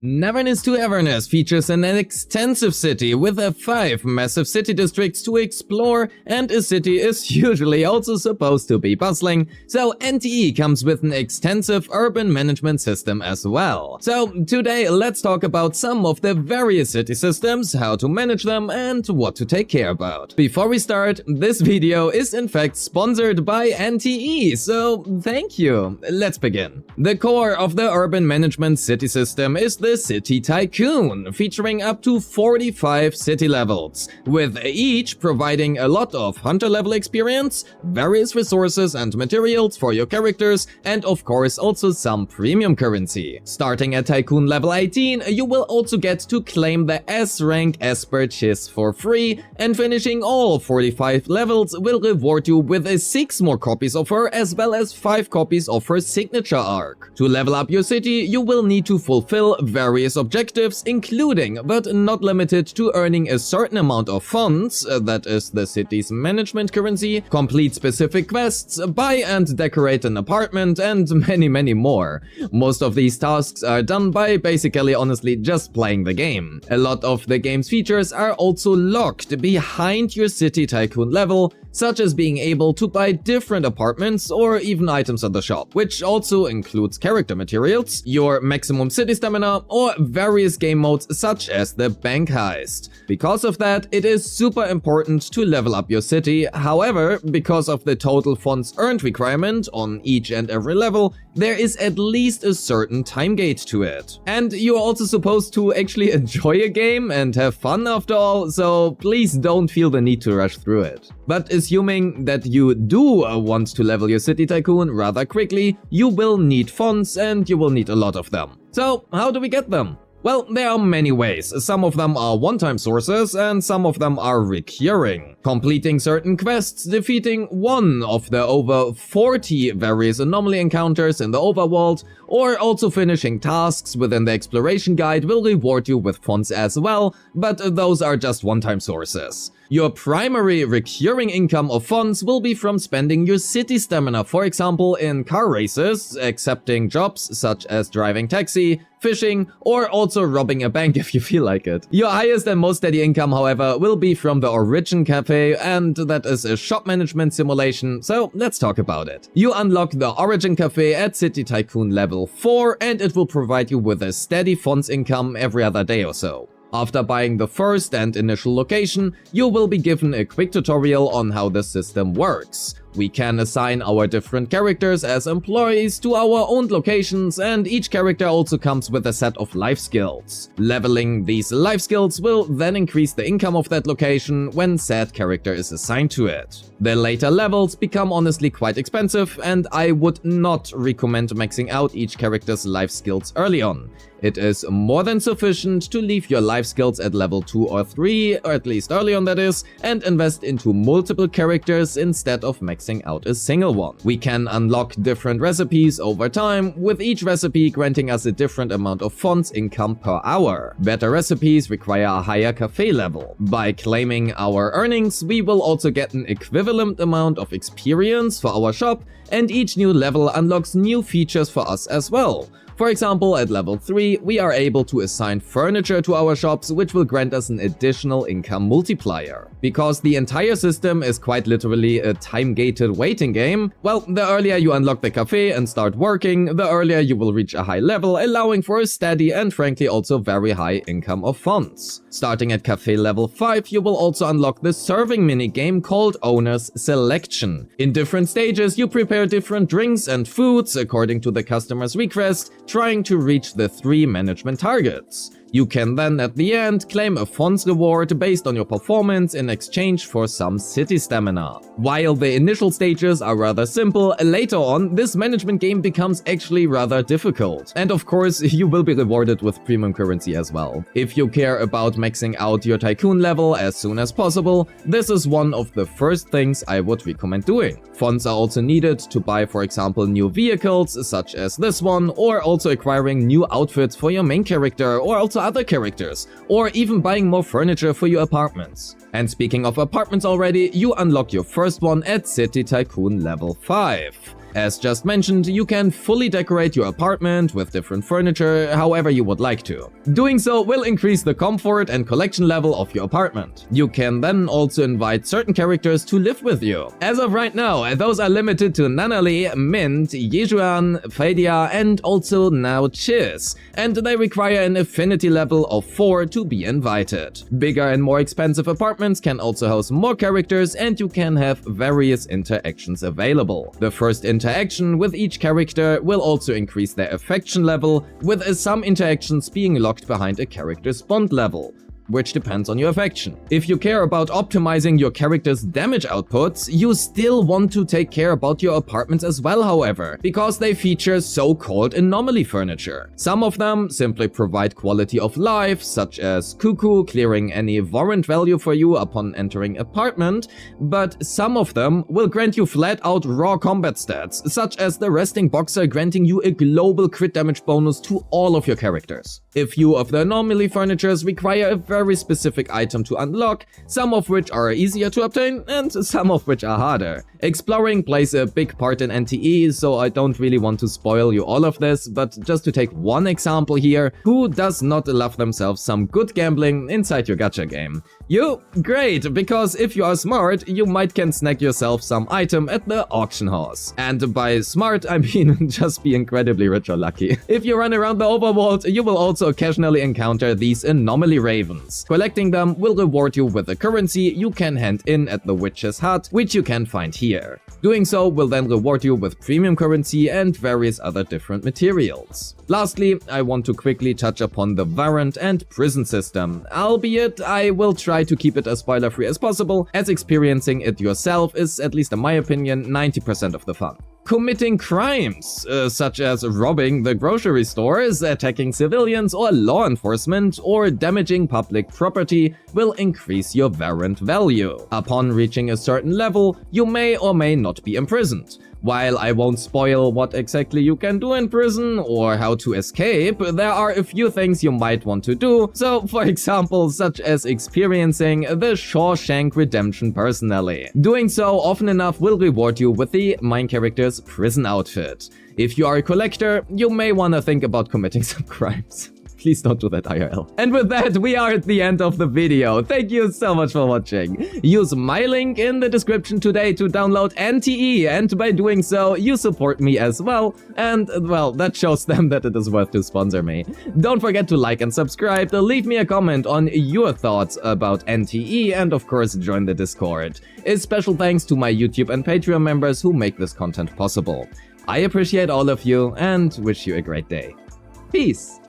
Neverness To Everness features an extensive city with 5 massive city districts to explore, and a city is usually also supposed to be bustling, so NTE comes with an extensive urban management system as well. So today let's talk about some of the various city systems, how to manage them, and what to take care about. Before we start, this video is in fact sponsored by NTE, so thank you. Let's begin. The core of the urban management city system is the City Tycoon, featuring up to 45 city levels, with each providing a lot of hunter level experience, various resources and materials for your characters, and of course also some premium currency. Starting at Tycoon level 18, you will also get to claim the S rank Esper Chiss for free, and finishing all 45 levels will reward you with 6 more copies of her as well as 5 copies of her signature arc. To level up your city, you will need to fulfill various objectives, including but not limited to earning a certain amount of funds, that is the city's management currency, complete specific quests, buy and decorate an apartment, and many more. Most of these tasks are done by basically honestly just playing the game. A lot of the game's features are also locked behind your City Tycoon level, such as being able to buy different apartments or even items at the shop, which also includes character materials, your maximum city stamina, or various game modes such as the bank heist. Because of that, it is super important to level up your city. However, because of the total funds earned requirement on each and every level, there is at least a certain time gate to it. And you are also supposed to actually enjoy a game and have fun after all, so please don't feel the need to rush through it. But assuming that you do want to level your City Tycoon rather quickly, you will need funds, and you will need a lot of them. So how do we get them? Well, there are many ways. Some of them are one-time sources and some of them are recurring. Completing certain quests, defeating one of the over 40 various anomaly encounters in the overworld, or also finishing tasks within the exploration guide will reward you with funds as well, but those are just one-time sources. Your primary recurring income of funds will be from spending your city stamina, for example in car races, accepting jobs such as driving taxi, fishing, or also robbing a bank if you feel like it. Your highest and most steady income, however, will be from the Origin Cafe, and that is a shop management simulation, so let's talk about it. You unlock the Origin Cafe at City Tycoon level 4, and it will provide you with a steady funds income every other day or so. After buying the first and initial location, you will be given a quick tutorial on how the system works. We can assign our different characters as employees to our own locations, and each character also comes with a set of life skills. Leveling these life skills will then increase the income of that location when said character is assigned to it. The later levels become honestly quite expensive, and I would not recommend maxing out each character's life skills early on. It is more than sufficient to leave your life skills at level 2 or 3, or at least early on that is, and invest into multiple characters instead of maxing out a single one. We can unlock different recipes over time, with each recipe granting us a different amount of funds income per hour. Better recipes require a higher cafe level. By claiming our earnings, we will also get an equivalent amount of experience for our shop, and each new level unlocks new features for us as well. For example, at level 3, we are able to assign furniture to our shops, which will grant us an additional income multiplier. Because the entire system is quite literally a time-gated waiting game, well, the earlier you unlock the cafe and start working, the earlier you will reach a high level, allowing for a steady and frankly also very high income of funds. Starting at cafe level 5, you will also unlock the serving minigame called Owner's Selection. In different stages, you prepare different drinks and foods according to the customer's request, trying to reach the 3 management targets. You can then at the end claim a funds reward based on your performance in exchange for some city stamina. While the initial stages are rather simple, later on this management game becomes actually rather difficult. And of course you will be rewarded with premium currency as well. If you care about maxing out your Tycoon level as soon as possible, this is one of the first things I would recommend doing. Funds are also needed to buy, for example, new vehicles such as this one, or also acquiring new outfits for your main character, or also other characters, or even buying more furniture for your apartments. And speaking of apartments already, you unlock your first one at City Tycoon level 5. As just mentioned, you can fully decorate your apartment with different furniture however you would like to. Doing so will increase the comfort and collection level of your apartment. You can then also invite certain characters to live with you. As of right now, those are limited to Anomaly, Mint, Yejuan, Fadia, and also now Chiz, and they require an Affinity level of 4 to be invited. Bigger and more expensive apartments can also house more characters, and you can have various interactions available. The first interaction with each character will also increase their affection level, with some interactions being locked behind a character's bond level, which depends on your affection. If you care about optimizing your character's damage outputs, you still want to take care about your apartments as well, however, because they feature so-called anomaly furniture. Some of them simply provide quality of life, such as Cuckoo clearing any warrant value for you upon entering apartment, but some of them will grant you flat-out raw combat stats, such as the resting boxer granting you a global crit damage bonus to all of your characters. A few of the anomaly furnitures require a very specific item to unlock, some of which are easier to obtain and some of which are harder. Exploring plays a big part in NTE, so I don't really want to spoil you all of this, but just to take one example here, who does not love themselves some good gambling inside your gacha game? You? Great, because if you are smart, you might can snag yourself some item at the auction house. And by smart, I mean just be incredibly rich or lucky. If you run around the overworld, you will also occasionally encounter these anomaly ravens. Collecting them will reward you with a currency you can hand in at the witch's hut, which you can find here. Doing so will then reward you with premium currency and various other different materials. Lastly, I want to quickly touch upon the Warrant and prison system, albeit I will try to keep it as spoiler-free as possible, as experiencing it yourself is, at least in my opinion, 90% of the fun. Committing crimes, such as robbing the grocery stores, attacking civilians or law enforcement, or damaging public property will increase your warrant value. Upon reaching a certain level, you may or may not be imprisoned. While I won't spoil what exactly you can do in prison or how to escape, there are a few things you might want to do, so for example such as experiencing the Shawshank Redemption personally. Doing so often enough will reward you with the main character's prison outfit. If you are a collector, you may wanna think about committing some crimes. Please don't do that IRL. And with that, we are at the end of the video. Thank you so much for watching. Use my link in the description today to download NTE, and by doing so, you support me as well. And, well, that shows them that it is worth to sponsor me. Don't forget to like and subscribe, leave me a comment on your thoughts about NTE, and of course, join the Discord. A special thanks to my YouTube and Patreon members who make this content possible. I appreciate all of you, and wish you a great day. Peace!